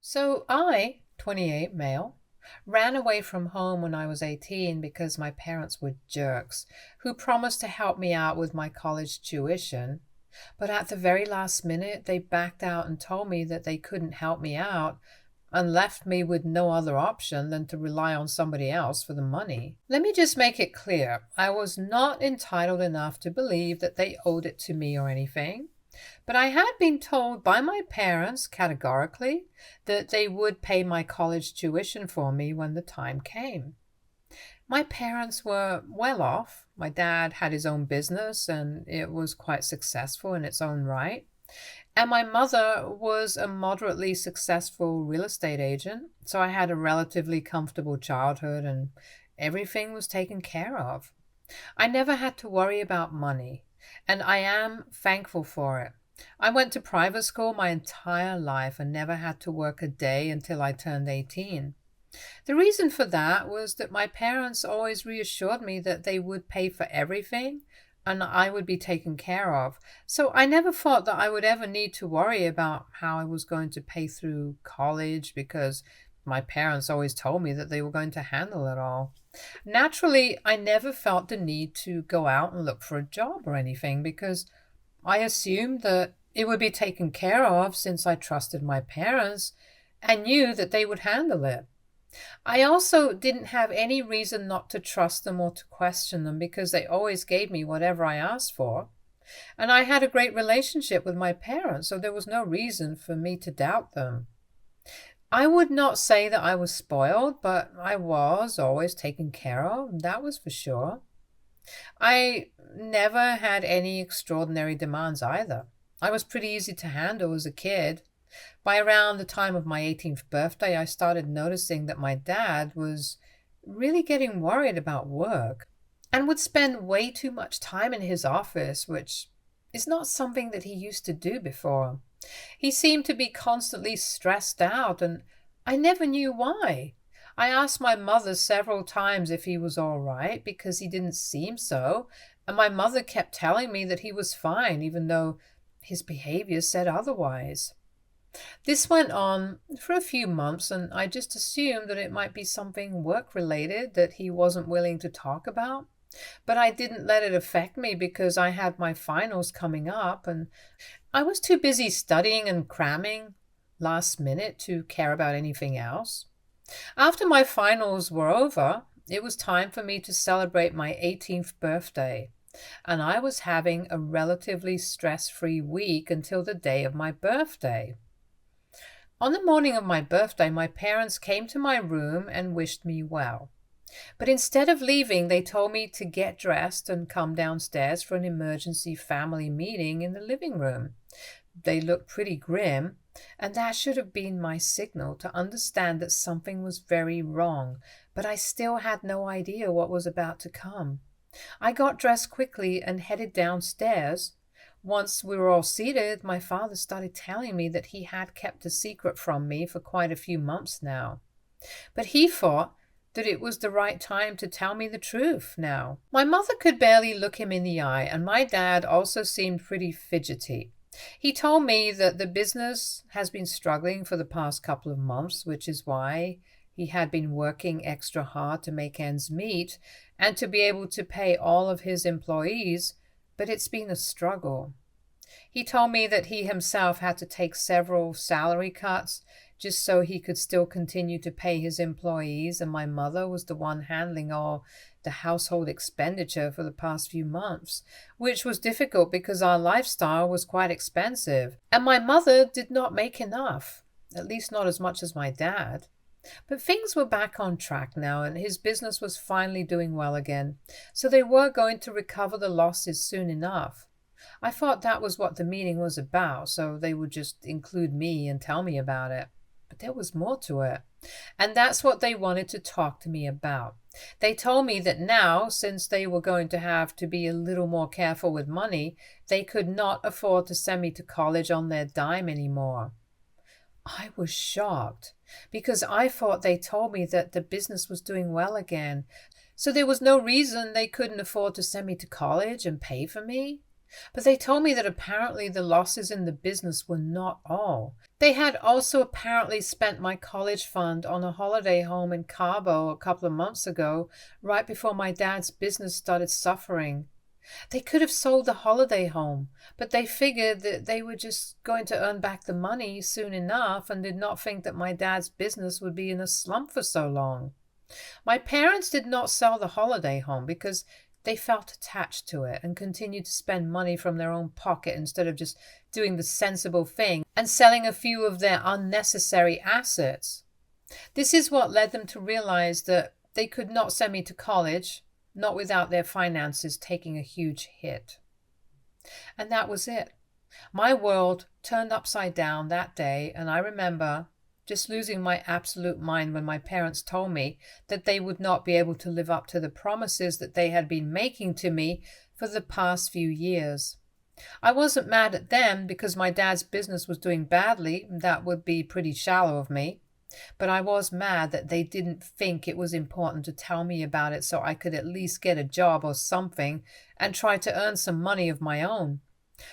So I, 28 male, ran away from home when I was 18 because my parents were jerks who promised to help me out with my college tuition. But at the very last minute, they backed out and told me that they couldn't help me out and left me with no other option than to rely on somebody else for the money. Let me just make it clear, I was not entitled enough to believe that they owed it to me or anything. But I had been told by my parents categorically that they would pay my college tuition for me when the time came. My parents were well off. My dad had his own business and it was quite successful in its own right. And my mother was a moderately successful real estate agent, so I had a relatively comfortable childhood and everything was taken care of. I never had to worry about money, and I am thankful for it. I went to private school my entire life and never had to work a day until I turned 18. The reason for that was that my parents always reassured me that they would pay for everything and I would be taken care of. So I never thought that I would ever need to worry about how I was going to pay through college because my parents always told me that they were going to handle it all. Naturally, I never felt the need to go out and look for a job or anything because I assumed that it would be taken care of since I trusted my parents and knew that they would handle it. I also didn't have any reason not to trust them or to question them because they always gave me whatever I asked for. And I had a great relationship with my parents, so there was no reason for me to doubt them. I would not say that I was spoiled, but I was always taken care of, that was for sure. I never had any extraordinary demands either. I was pretty easy to handle as a kid. By around the time of my 18th birthday, I started noticing that my dad was really getting worried about work and would spend way too much time in his office, which is not something that he used to do before. He seemed to be constantly stressed out, and I never knew why. I asked my mother several times if he was all right because he didn't seem so, and my mother kept telling me that he was fine, even though his behavior said otherwise. This went on for a few months, and I just assumed that it might be something work related that he wasn't willing to talk about. But I didn't let it affect me because I had my finals coming up, and I was too busy studying and cramming last minute to care about anything else. After my finals were over, it was time for me to celebrate my 18th birthday, and I was having a relatively stress-free week until the day of my birthday. On the morning of my birthday, my parents came to my room and wished me well. But instead of leaving, they told me to get dressed and come downstairs for an emergency family meeting in the living room. They looked pretty grim, and that should have been my signal to understand that something was very wrong, but I still had no idea what was about to come. I got dressed quickly and headed downstairs. Once we were all seated, my father started telling me that he had kept a secret from me for quite a few months now. But he thought that it was the right time to tell me the truth now. My mother could barely look him in the eye, and my dad also seemed pretty fidgety. He told me that the business has been struggling for the past couple of months, which is why he had been working extra hard to make ends meet and to be able to pay all of his employees, but it's been a struggle. He told me that he himself had to take several salary cuts just so he could still continue to pay his employees, and my mother was the one handling all the household expenditure for the past few months, which was difficult because our lifestyle was quite expensive, and my mother did not make enough, at least not as much as my dad. But things were back on track now, and his business was finally doing well again, so they were going to recover the losses soon enough. I thought that was what the meeting was about, so they would just include me and tell me about it. But there was more to it, and that's what they wanted to talk to me about. They told me that now, since they were going to have to be a little more careful with money, they could not afford to send me to college on their dime anymore. I was shocked because I thought they told me that the business was doing well again, so there was no reason they couldn't afford to send me to college and pay for me. But they told me that apparently the losses in the business were not all. They had also apparently spent my college fund on a holiday home in Cabo a couple of months ago, right before my dad's business started suffering. They could have sold the holiday home, but they figured that they were just going to earn back the money soon enough and did not think that my dad's business would be in a slump for so long. My parents did not sell the holiday home because they felt attached to it and continued to spend money from their own pocket instead of just doing the sensible thing and selling a few of their unnecessary assets. This is what led them to realize that they could not send me to college, not without their finances taking a huge hit. And that was it. My world turned upside down that day, and I remember just losing my absolute mind when my parents told me that they would not be able to live up to the promises that they had been making to me for the past few years. I wasn't mad at them because my dad's business was doing badly. That would be pretty shallow of me. But I was mad that they didn't think it was important to tell me about it so I could at least get a job or something and try to earn some money of my own,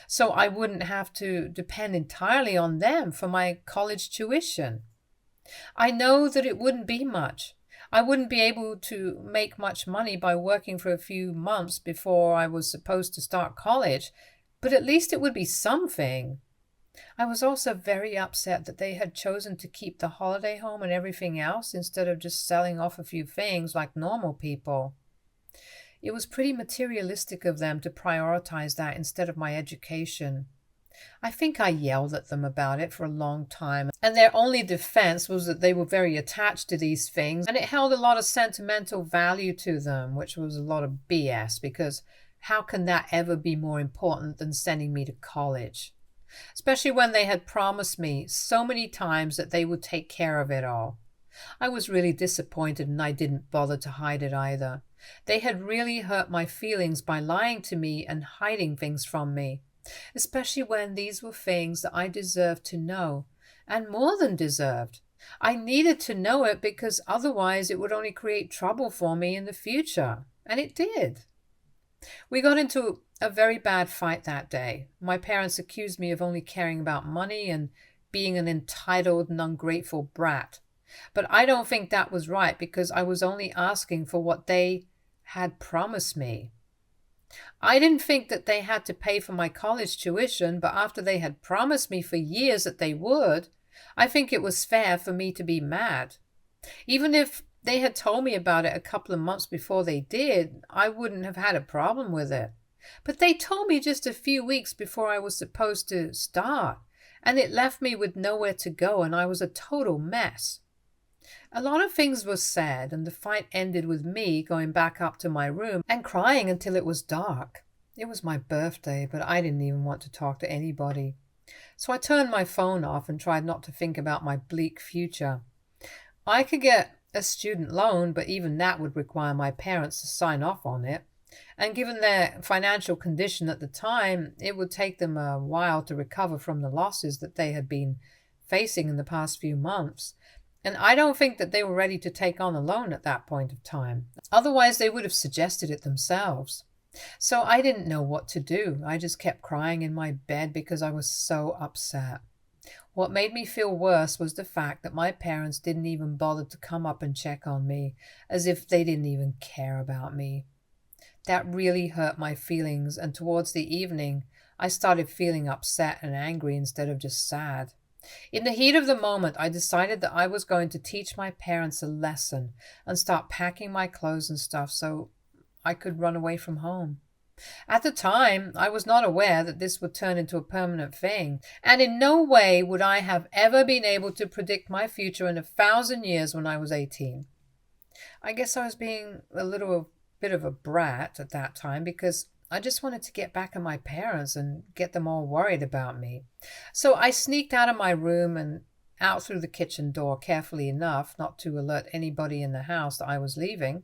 so I wouldn't have to depend entirely on them for my college tuition. I know that it wouldn't be much. I wouldn't be able to make much money by working for a few months before I was supposed to start college, but at least it would be something. I was also very upset that they had chosen to keep the holiday home and everything else instead of just selling off a few things like normal people. It was pretty materialistic of them to prioritize that instead of my education. I think I yelled at them about it for a long time, and their only defense was that they were very attached to these things and it held a lot of sentimental value to them, which was a lot of BS because how can that ever be more important than sending me to college? Especially when they had promised me so many times that they would take care of it all. I was really disappointed and I didn't bother to hide it either. They had really hurt my feelings by lying to me and hiding things from me, especially when these were things that I deserved to know, and more than deserved. I needed to know it because otherwise it would only create trouble for me in the future, and it did. We got into a very bad fight that day. My parents accused me of only caring about money and being an entitled and ungrateful brat. But I don't think that was right because I was only asking for what they had promised me. I didn't think that they had to pay for my college tuition, but after they had promised me for years that they would, I think it was fair for me to be mad. Even if they had told me about it a couple of months before they did, I wouldn't have had a problem with it. But they told me just a few weeks before I was supposed to start, and it left me with nowhere to go, and I was a total mess. A lot of things were said, and the fight ended with me going back up to my room and crying until it was dark. It was my birthday, but I didn't even want to talk to anybody. So I turned my phone off and tried not to think about my bleak future. I could get a student loan, but even that would require my parents to sign off on it. And given their financial condition at the time, it would take them a while to recover from the losses that they had been facing in the past few months. And I don't think that they were ready to take on a loan at that point of time. Otherwise, they would have suggested it themselves. So I didn't know what to do. I just kept crying in my bed because I was so upset. What made me feel worse was the fact that my parents didn't even bother to come up and check on me, as if they didn't even care about me. That really hurt my feelings, and towards the evening, I started feeling upset and angry instead of just sad. In the heat of the moment, I decided that I was going to teach my parents a lesson and start packing my clothes and stuff so I could run away from home. At the time, I was not aware that this would turn into a permanent thing, and in no way would I have ever been able to predict my future in 1,000 years when I was 18. I guess I was being a little bit of a brat at that time because I just wanted to get back at my parents and get them all worried about me. So I sneaked out of my room and out through the kitchen door carefully enough not to alert anybody in the house that I was leaving.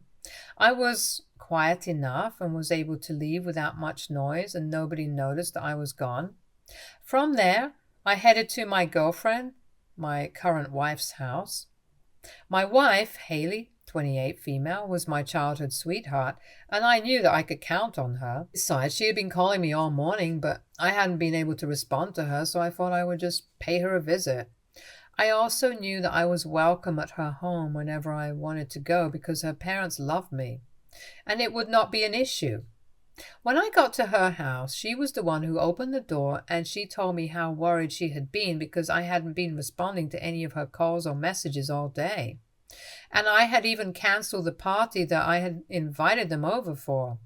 I was quiet enough and was able to leave without much noise, and nobody noticed that I was gone. From there, I headed to my girlfriend, my current wife's house. My wife, Haley, 28 female, was my childhood sweetheart, and I knew that I could count on her. Besides, she had been calling me all morning, but I hadn't been able to respond to her, so I thought I would just pay her a visit. I also knew that I was welcome at her home whenever I wanted to go because her parents loved me, and it would not be an issue. When I got to her house, she was the one who opened the door, and she told me how worried she had been because I hadn't been responding to any of her calls or messages all day. And I had even canceled the party that I had invited them over for.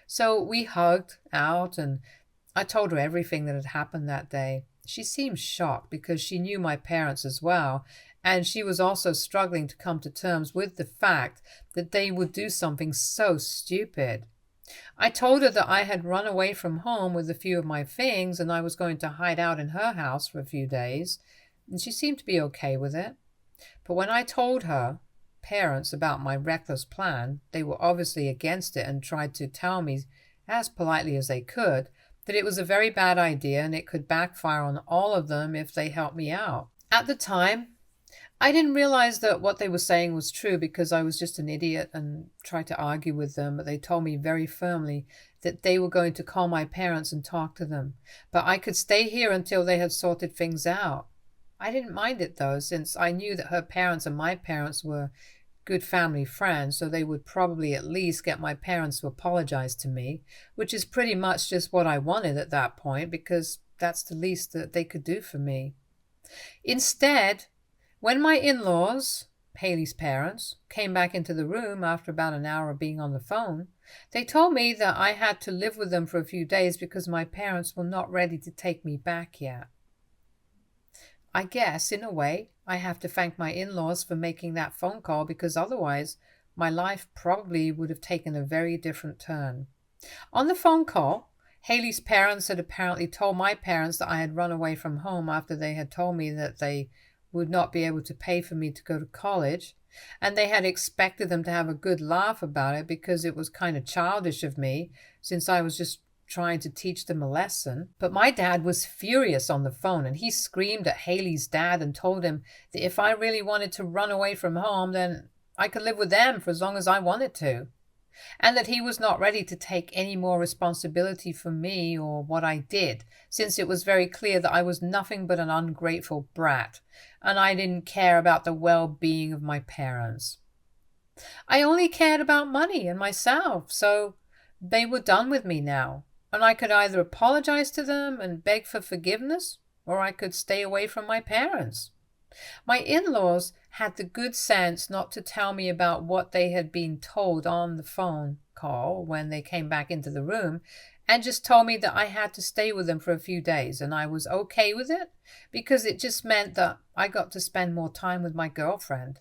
So we hugged out, and I told her everything that had happened that day. She seemed shocked because she knew my parents as well, and she was also struggling to come to terms with the fact that they would do something so stupid. I told her that I had run away from home with a few of my things and I was going to hide out in her house for a few days, and she seemed to be okay with it. But when I told her parents about my reckless plan, they were obviously against it and tried to tell me, as politely as they could, that it was a very bad idea and it could backfire on all of them if they helped me out. At the time, I didn't realize that what they were saying was true because I was just an idiot and tried to argue with them, but they told me very firmly that they were going to call my parents and talk to them, but I could stay here until they had sorted things out. I didn't mind it though, since I knew that her parents and my parents were good family friends, so they would probably at least get my parents to apologize to me, which is pretty much just what I wanted at that point because that's the least that they could do for me. Instead, when my in-laws, Haley's parents, came back into the room after about an hour of being on the phone, they told me that I had to live with them for a few days because my parents were not ready to take me back yet. I guess, in a way, I have to thank my in-laws for making that phone call because otherwise my life probably would have taken a very different turn. On the phone call, Haley's parents had apparently told my parents that I had run away from home after they had told me that they would not be able to pay for me to go to college, and they had expected them to have a good laugh about it because it was kind of childish of me since I was just trying to teach them a lesson. But my dad was furious on the phone, and he screamed at Haley's dad and told him that if I really wanted to run away from home, then I could live with them for as long as I wanted to, and that he was not ready to take any more responsibility for me or what I did, since it was very clear that I was nothing but an ungrateful brat, and I didn't care about the well-being of my parents. I only cared about money and myself, so they were done with me now, and I could either apologize to them and beg for forgiveness, or I could stay away from my parents. My in-laws had the good sense not to tell me about what they had been told on the phone call when they came back into the room, and just told me that I had to stay with them for a few days, and I was okay with it because it just meant that I got to spend more time with my girlfriend.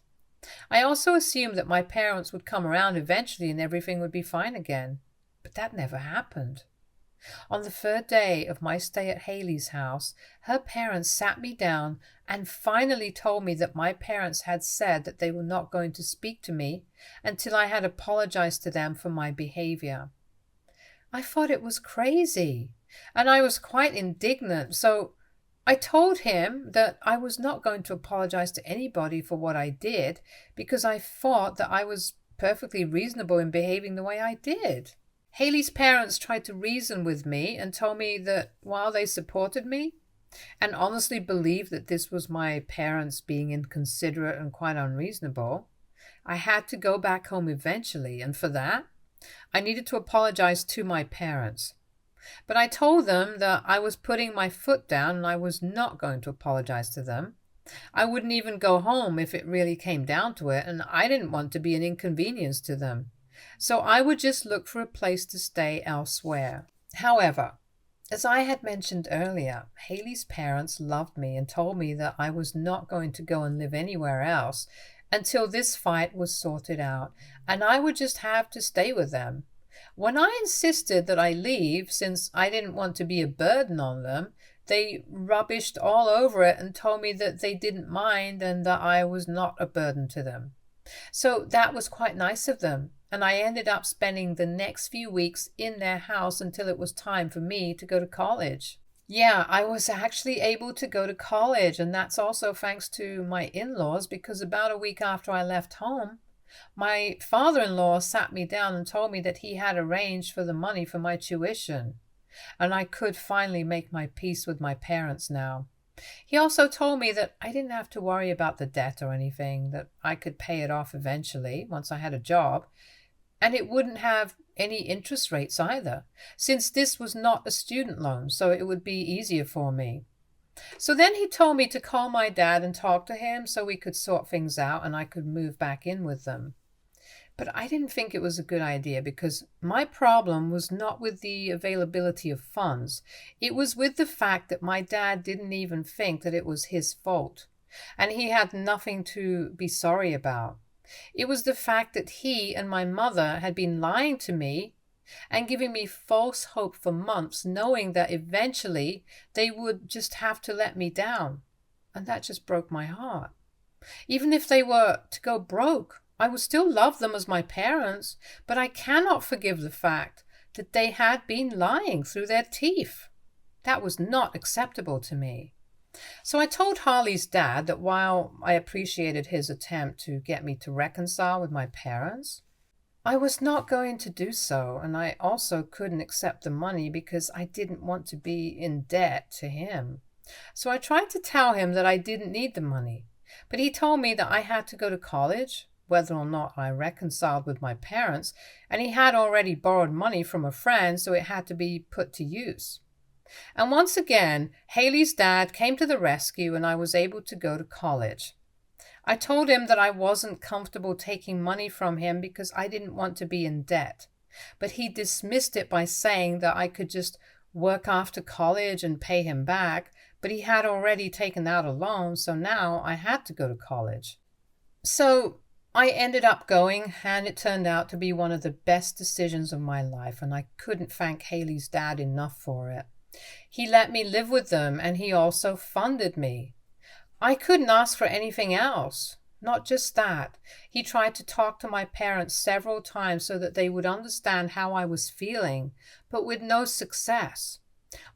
I also assumed that my parents would come around eventually and everything would be fine again, but that never happened. On the third day of my stay at Haley's house, her parents sat me down and finally told me that my parents had said that they were not going to speak to me until I had apologized to them for my behavior. I thought it was crazy, and I was quite indignant, so I told him that I was not going to apologize to anybody for what I did because I thought that I was perfectly reasonable in behaving the way I did. Haley's parents tried to reason with me and told me that while they supported me and honestly believed that this was my parents being inconsiderate and quite unreasonable, I had to go back home eventually, and for that, I needed to apologize to my parents. But I told them that I was putting my foot down and I was not going to apologize to them. I wouldn't even go home if it really came down to it, and I didn't want to be an inconvenience to them. So I would just look for a place to stay elsewhere. However, as I had mentioned earlier, Haley's parents loved me and told me that I was not going to go and live anywhere else until this fight was sorted out, and I would just have to stay with them. When I insisted that I leave, since I didn't want to be a burden on them, they rubbished all over it and told me that they didn't mind and that I was not a burden to them. So that was quite nice of them, and I ended up spending the next few weeks in their house until it was time for me to go to college. Yeah, I was actually able to go to college, and that's also thanks to my in-laws, because about a week after I left home, My father-in-law sat me down and told me that he had arranged for the money for my tuition, and I could finally make my peace with my parents now. He also told me that I didn't have to worry about the debt or anything, that I could pay it off eventually once I had a job, and it wouldn't have any interest rates either, since this was not a student loan, so it would be easier for me. So then he told me to call my dad and talk to him so we could sort things out and I could move back in with them. But I didn't think it was a good idea because my problem was not with the availability of funds. It was with the fact that my dad didn't even think that it was his fault, and he had nothing to be sorry about. It was the fact that he and my mother had been lying to me and giving me false hope for months, knowing that eventually they would just have to let me down. And that just broke my heart. Even if they were to go broke, I would still love them as my parents, but I cannot forgive the fact that they had been lying through their teeth. That was not acceptable to me. So I told Harley's dad that while I appreciated his attempt to get me to reconcile with my parents, I was not going to do so, and I also couldn't accept the money because I didn't want to be in debt to him. So I tried to tell him that I didn't need the money, but he told me that I had to go to college, whether or not I reconciled with my parents, and he had already borrowed money from a friend, so it had to be put to use. And once again, Haley's dad came to the rescue and I was able to go to college. I told him that I wasn't comfortable taking money from him because I didn't want to be in debt, but he dismissed it by saying that I could just work after college and pay him back, but he had already taken out a loan, so now I had to go to college. So I ended up going, and it turned out to be one of the best decisions of my life, and I couldn't thank Haley's dad enough for it. He let me live with them, and he also funded me. I couldn't ask for anything else. Not just that. He tried to talk to my parents several times so that they would understand how I was feeling, but with no success.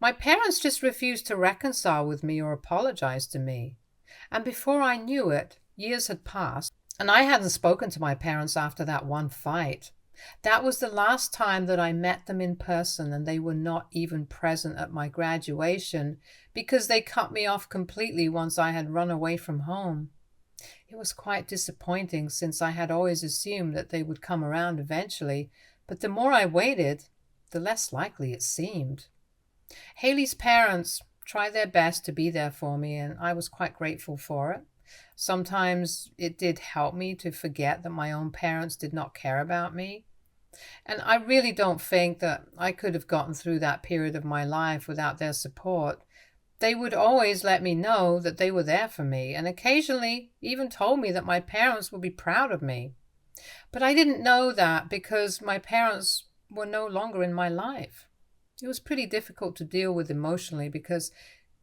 My parents just refused to reconcile with me or apologize to me. And before I knew it, years had passed, and I hadn't spoken to my parents after that one fight. That was the last time that I met them in person, and they were not even present at my graduation because they cut me off completely once I had run away from home. It was quite disappointing since I had always assumed that they would come around eventually, but the more I waited, the less likely it seemed. Haley's parents tried their best to be there for me, and I was quite grateful for it. Sometimes it did help me to forget that my own parents did not care about me. And I really don't think that I could have gotten through that period of my life without their support. They would always let me know that they were there for me, and occasionally even told me that my parents would be proud of me. But I didn't know that because my parents were no longer in my life. It was pretty difficult to deal with emotionally because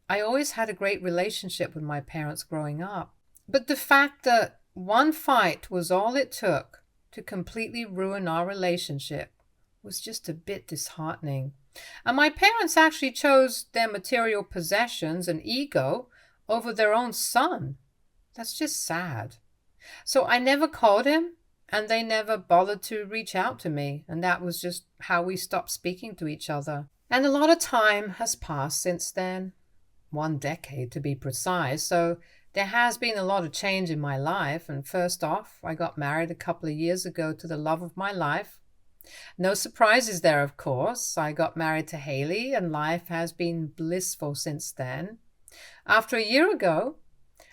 I always had a great relationship with my parents growing up. But the fact that one fight was all it took to completely ruin our relationship was just a bit disheartening. And my parents actually chose their material possessions and ego over their own son. That's just sad. So I never called him, and they never bothered to reach out to me, and that was just how we stopped speaking to each other. And a lot of time has passed since then, 1 decade to be precise, so there has been a lot of change in my life, and first off, I got married a couple of years ago to the love of my life. No surprises there, of course. I got married to Haley, and life has been blissful since then. After a year ago,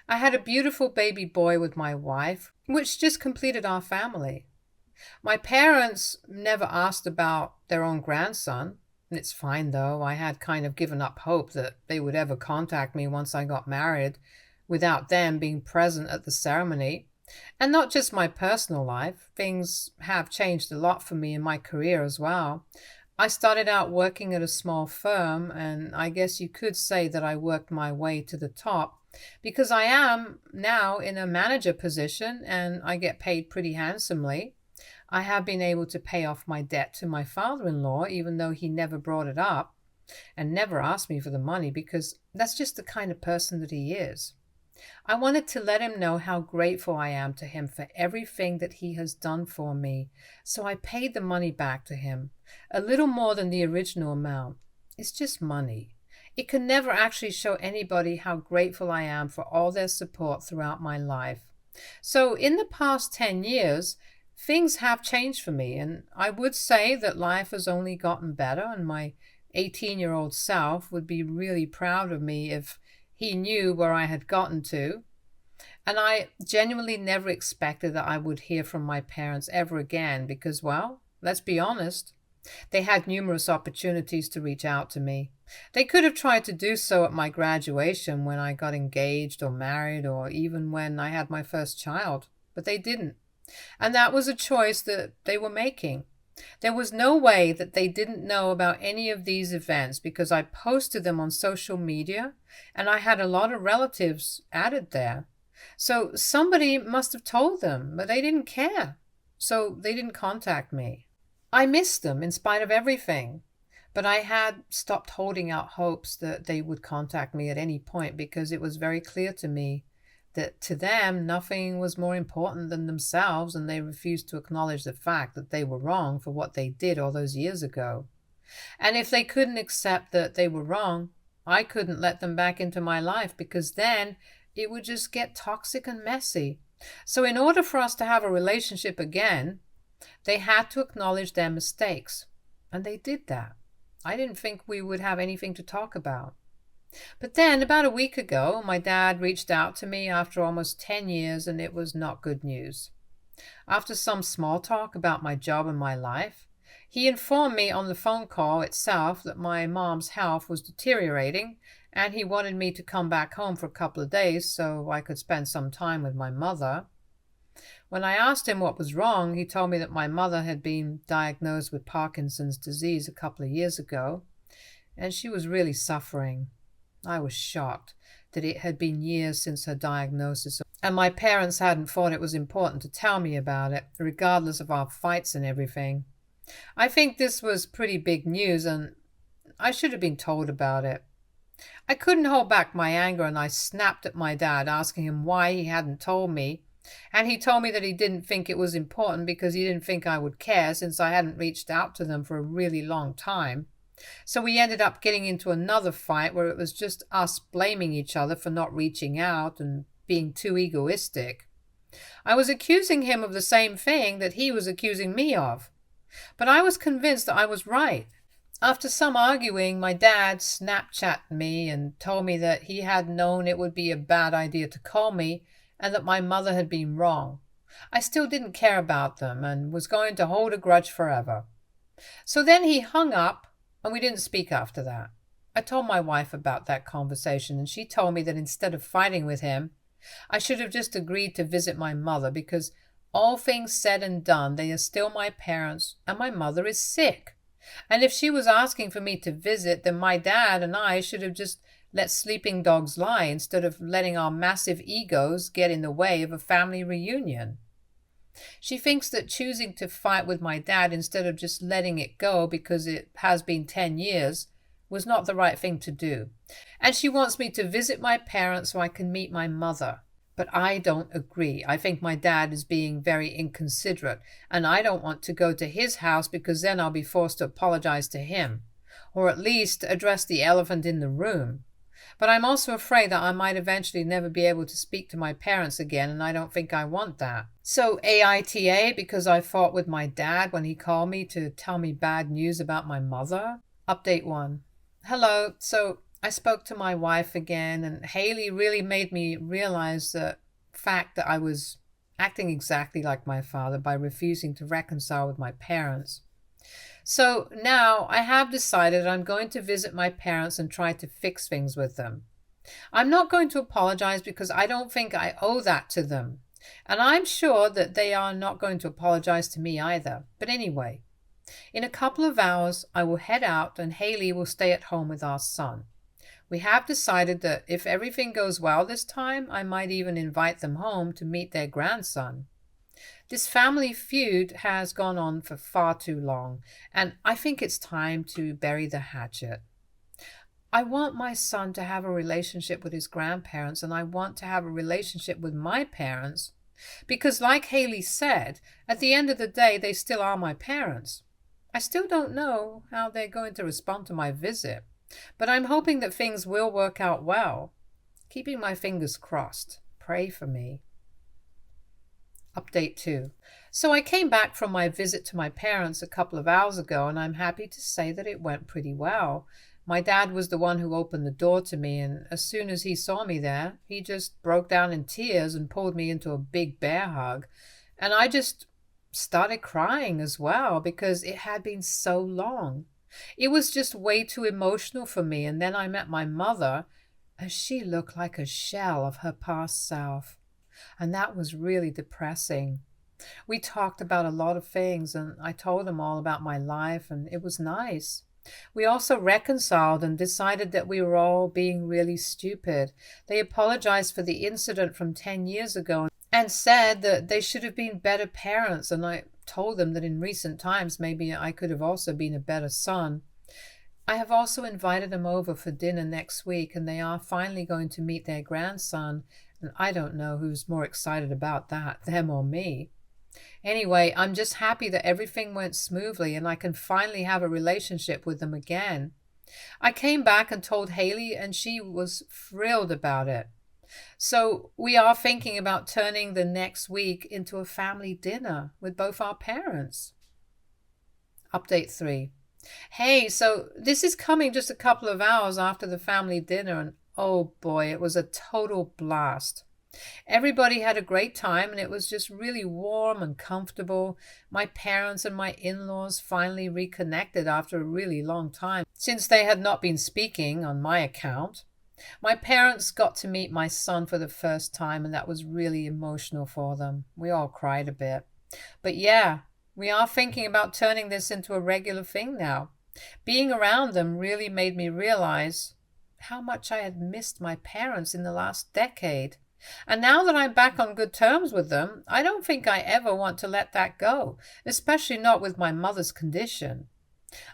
I had a beautiful baby boy with my wife, which just completed our family. My parents never asked about their own grandson. It's fine, though. I had kind of given up hope that they would ever contact me once I got married, without them being present at the ceremony. And not just my personal life. Things have changed a lot for me in my career as well. I started out working at a small firm, and I guess you could say that I worked my way to the top because I am now in a manager position and I get paid pretty handsomely. I have been able to pay off my debt to my father-in-law, even though he never brought it up and never asked me for the money because that's just the kind of person that he is. I wanted to let him know how grateful I am to him for everything that he has done for me, so I paid the money back to him, a little more than the original amount. It's just money. It can never actually show anybody how grateful I am for all their support throughout my life. So, in the past 10 years, things have changed for me, and I would say that life has only gotten better, and my 18-year-old self would be really proud of me if he knew where I had gotten to. And I genuinely never expected that I would hear from my parents ever again because, well, let's be honest, they had numerous opportunities to reach out to me. They could have tried to do so at my graduation when I got engaged or married or even when I had my first child, but they didn't. And that was a choice that they were making. There was no way that they didn't know about any of these events because I posted them on social media and I had a lot of relatives added there. So somebody must have told them, but they didn't care. So they didn't contact me. I missed them in spite of everything, but I had stopped holding out hopes that they would contact me at any point because it was very clear to me that to them nothing was more important than themselves, and they refused to acknowledge the fact that they were wrong for what they did all those years ago. And if they couldn't accept that they were wrong, I couldn't let them back into my life because then it would just get toxic and messy. So in order for us to have a relationship again, they had to acknowledge their mistakes, and they did that. I didn't think we would have anything to talk about. But then, about a week ago, my dad reached out to me after almost 10 years, and it was not good news. After some small talk about my job and my life, he informed me on the phone call itself that my mom's health was deteriorating, and he wanted me to come back home for a couple of days so I could spend some time with my mother. When I asked him what was wrong, he told me that my mother had been diagnosed with Parkinson's disease a couple of years ago, and she was really suffering. I was shocked that it had been years since her diagnosis, and my parents hadn't thought it was important to tell me about it, regardless of our fights and everything. I think this was pretty big news, and I should have been told about it. I couldn't hold back my anger, and I snapped at my dad, asking him why he hadn't told me. And he told me that he didn't think it was important because he didn't think I would care since I hadn't reached out to them for a really long time. So we ended up getting into another fight where it was just us blaming each other for not reaching out and being too egoistic. I was accusing him of the same thing that he was accusing me of, but I was convinced that I was right. After some arguing, my dad Snapchatted me and told me that he had known it would be a bad idea to call me and that my mother had been wrong. I still didn't care about them and was going to hold a grudge forever. So then he hung up, and we didn't speak after that. I told my wife about that conversation, and she told me that instead of fighting with him, I should have just agreed to visit my mother because all things said and done, they are still my parents, and my mother is sick. And if she was asking for me to visit, then my dad and I should have just let sleeping dogs lie instead of letting our massive egos get in the way of a family reunion. She thinks that choosing to fight with my dad instead of just letting it go because it has been 10 years was not the right thing to do. And she wants me to visit my parents so I can meet my mother. But I don't agree. I think my dad is being very inconsiderate, and I don't want to go to his house because then I'll be forced to apologize to him, or at least address the elephant in the room. But I'm also afraid that I might eventually never be able to speak to my parents again, and I don't think I want that. So AITA because I fought with my dad when he called me to tell me bad news about my mother. Update 1. Hello. So I spoke to my wife again, and Haley really made me realize the fact that I was acting exactly like my father by refusing to reconcile with my parents. So now I have decided I'm going to visit my parents and try to fix things with them. I'm not going to apologize because I don't think I owe that to them. And I'm sure that they are not going to apologize to me either. But anyway, in a couple of hours, I will head out and Haley will stay at home with our son. We have decided that if everything goes well this time, I might even invite them home to meet their grandson. This family feud has gone on for far too long, and I think it's time to bury the hatchet. I want my son to have a relationship with his grandparents, and I want to have a relationship with my parents because, like Haley said, at the end of the day, they still are my parents. I still don't know how they're going to respond to my visit, but I'm hoping that things will work out well. Keeping my fingers crossed. Pray for me. Update 2. So I came back from my visit to my parents a couple of hours ago, and I'm happy to say that it went pretty well. My dad was the one who opened the door to me, and as soon as he saw me there, he just broke down in tears and pulled me into a big bear hug. And I just started crying as well because it had been so long. It was just way too emotional for me, and then I met my mother, and she looked like a shell of her past self. And that was really depressing. We talked about a lot of things, and I told him all about my life, and it was nice. We also reconciled and decided that we were all being really stupid. They apologized for the incident from 10 years ago and said that they should have been better parents, and I told them that in recent times maybe I could have also been a better son. I have also invited them over for dinner next week, and they are finally going to meet their grandson, and I don't know who's more excited about that, them or me. Anyway, I'm just happy that everything went smoothly and I can finally have a relationship with them again. I came back and told Haley, and she was thrilled about it. So we are thinking about turning the next week into a family dinner with both our parents. Update 3. Hey, so this is coming just a couple of hours after the family dinner, and oh boy, it was a total blast. Everybody had a great time, and it was just really warm and comfortable. My parents and my in-laws finally reconnected after a really long time, since they had not been speaking on my account. My parents got to meet my son for the first time, and that was really emotional for them. We all cried a bit. But yeah, we are thinking about turning this into a regular thing now. Being around them really made me realize how much I had missed my parents in the last decade. And now that I'm back on good terms with them, I don't think I ever want to let that go, especially not with my mother's condition.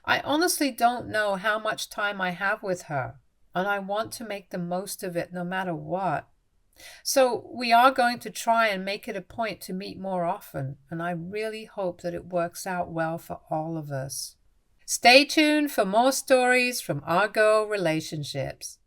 I honestly don't know how much time I have with her, and I want to make the most of it no matter what. So we are going to try and make it a point to meet more often, and I really hope that it works out well for all of us. Stay tuned for more stories from our girl relationships.